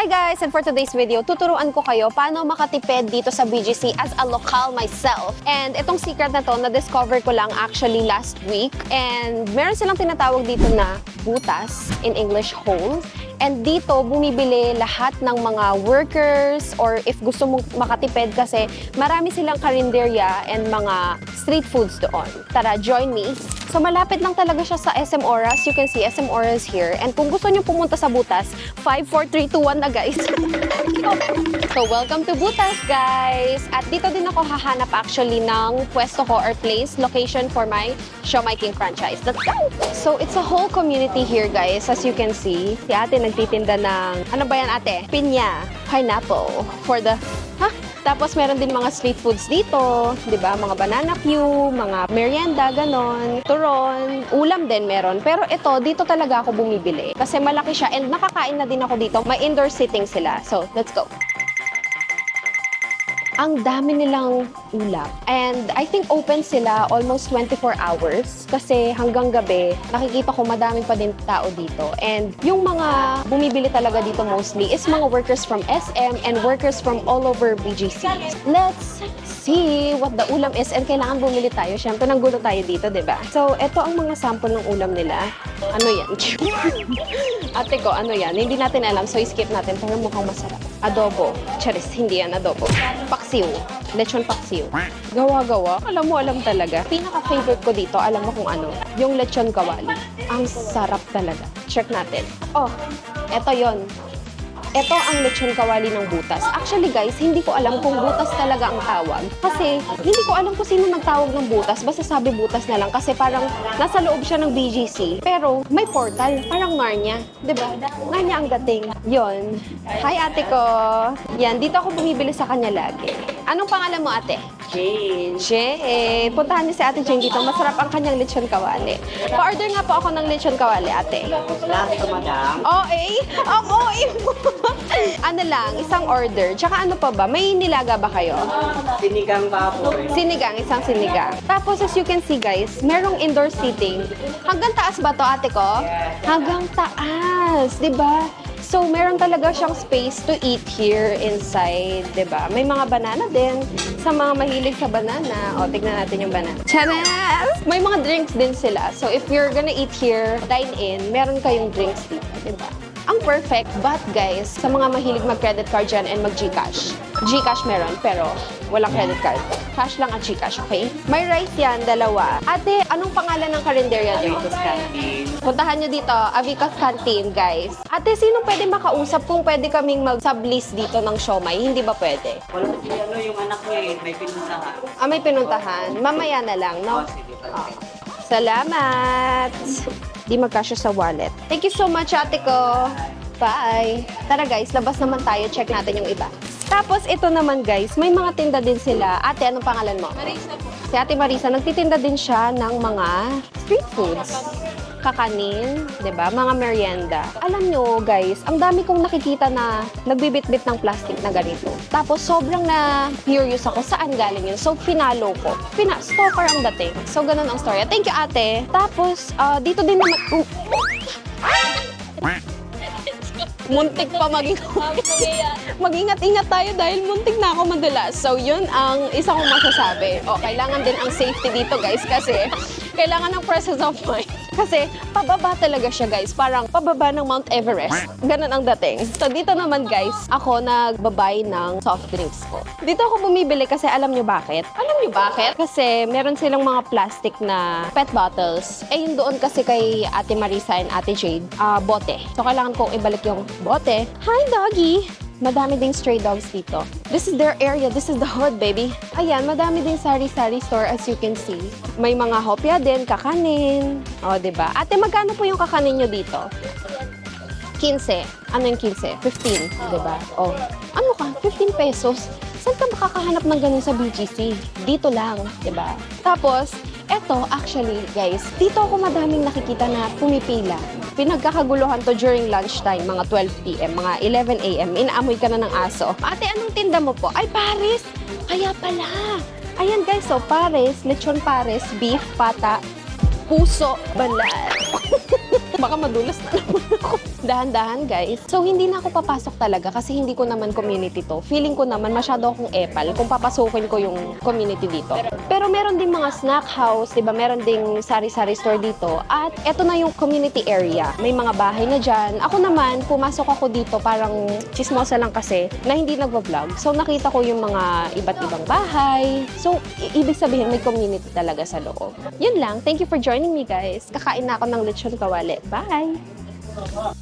Hi guys! And for today's video, tuturuan ko kayo paano makatipid dito sa BGC as a lokal myself. And itong secret na to, na-discover ko lang actually last week. And meron silang tinatawag dito na butas, in English hole. And dito, bumibili lahat ng mga workers or if gusto mong makatipid kasi marami silang karinderya and mga street foods doon. Tara, join me. So malapit lang talaga siya sa SM Oras. You can see SM Oras here. And kung gusto nyo pumunta sa Butas, 5, 4, 3, 2, 1 na guys. So welcome to Butas guys! At dito din ako hahanap actually ng pwesto ko or place, location for my Siomai King franchise. Let's go! So it's a whole community here guys, as you can see. Si ate nagtitinda ng, ano ba yan ate? Pinya, pineapple, for the, Tapos meron din mga street foods dito, 'di ba? Mga banana Q, mga merienda, ganon, turon, ulam din meron. Pero ito, dito talaga ako bumibili kasi malaki siya and nakakain na din ako dito. May indoor seating sila. So, let's go. Ang dami nilang ulam. And I think open sila almost 24 hours kasi hanggang gabi, nakikita ko madami pa din tao dito. And yung mga bumibili talaga dito mostly is mga workers from SM and workers from all over BGC. Let's see what the ulam is and kailangan bumili tayo. Siyempre, nanggulo tayo dito, diba? So, ito ang mga sample ng ulam nila. Ano yan? Ate ko, ano yan? Hindi natin alam, so skip natin pero mukhang masarap. Adobo. Charis, hindi yan adobo. Paksiw. Lechon paksiw. Gawa-gawa. Alam mo, alam talaga. Pinaka-favorite ko dito, alam mo kung ano? Yung lechon kawali. Ang sarap talaga. Check natin. Oh, eto yon. Ito ang lechon kawali ng Butas. Actually guys, hindi ko alam kung Butas talaga ang tawag. Kasi hindi ko alam kung sino nagtawag ng Butas. Basta sabi Butas na lang kasi parang nasa loob siya ng BGC. Pero may portal, parang Narnia. Diba? Narnia ang dating. Yon. Hi ate ko. Yan, dito ako bumibili sa kanya lagi. Anong pangalan mo ate? Jane. Jane. Puntahan niyo si ate Jane dito. Masarap ang kanyang lechon kawali. Pa-order nga po ako ng lechon kawali ate. Last madam. Okay? Ang OA mo. Ano lang, isang order. Tsaka ano pa ba? May nilaga ba kayo? Sinigang baboy. Sinigang, isang sinigang. Tapos as you can see guys, merong indoor seating. Hanggang taas ba to ate ko? Hanggang taas, di ba? So, meron talaga siyang space to eat here inside, di ba? May mga banana din. Sa mga mahilig sa banana, o, tignan natin yung banana. Chanas! May mga drinks din sila. So, if you're gonna eat here, dine in, meron kayong drinks dito, di ba? Ang perfect, but guys, sa mga mahilig mag-credit card dyan and mag-Gcash. Gcash meron, pero walang credit card. Cash lang at Gcash, okay? May rice yan, dalawa. Ate, anong pangalan ng karinderya niyo? Vicos Canteen. Puntahan nyo dito, Avicos Canteen, guys. Ate, sino pwede makausap kung pwede kaming mag-sublist dito ng siomai? Hindi ba pwede? Wala kasi yung anak niya may pinuntahan. Ah, may pinuntahan. Mamaya na lang, no? Sige pa. Ah. Salamat! Di magkasya sa wallet. Thank you so much, ate ko. Bye! Tara guys, labas naman tayo. Check natin yung iba. Tapos ito naman guys, may mga tinda din sila. Ate, anong pangalan mo? Marisa po. Si Ate Marisa, nagtitinda din siya ng mga street foods. Kakanin, 'di ba? Mga merienda. Alam nyo, guys, ang dami kong nakikita na nagbibitbit ng plastic na ganito. Tapos sobrang na curious ako saan galing yun. So finalo ko. Stalker ang dating. So ganun ang story. Thank you, ate. Tapos dito din naman muntik pa maging mag-ingat-ingat tayo dahil muntik na ako madulas. So, yun ang isa kong masasabi. O, kailangan din ang safety dito, guys, kasi kailangan ng presence of mind. Kasi, pababa talaga siya, guys. Parang pababa ng Mount Everest. Ganun ang dating. So, dito naman, guys, ako nagbabay ng soft drinks ko. Dito ako bumibili kasi alam nyo bakit? Alam nyo bakit? Kasi meron silang mga plastic na pet bottles. Eh, yun doon kasi kay Ate Marisa and Ate Jade, bote. So, kailangan kong ibalik yung bote. Hi, doggy! Madami ding stray dogs dito. This is their area. This is the hood, baby. Ayan, madami ding sari-sari store as you can see. May mga hopya din, kakanin. O, diba? Ate, magkano po yung kakanin nyo dito? 15. Ano yung 15? 15, diba? O, ano ka? 15 pesos? Saan ka makakahanap ng ganun sa BGC? Dito lang, diba? Tapos, eto, actually, guys, dito ako madaming nakikita na pumipila. Pinagkakaguluhan to during lunchtime, mga 12 p.m., mga 11 a.m. Inaamoy ka na ng aso. Ate, anong tinda mo po? Ay, pares! Kaya pala! Ayan guys, so pares, lechon pares, beef, pata, puso, balat. Baka madulas na naman ako. Dahan-dahan guys. So hindi na ako papasok talaga kasi hindi ko naman community to. Feeling ko naman masyado akong epal kung papasukin ko yung community dito. Pero meron ding mga snack house, 'di ba? Meron ding sari-sari store dito. At eto na yung community area. May mga bahay na diyan. Ako naman pumasok ako dito parang chismosa lang kasi na hindi nagvo-vlog. So nakita ko yung mga iba't ibang bahay. So ibig sabihin may community talaga sa loob. Yun lang. Thank you for joining me guys. Kakain na ako ng lechon kawali. Bye!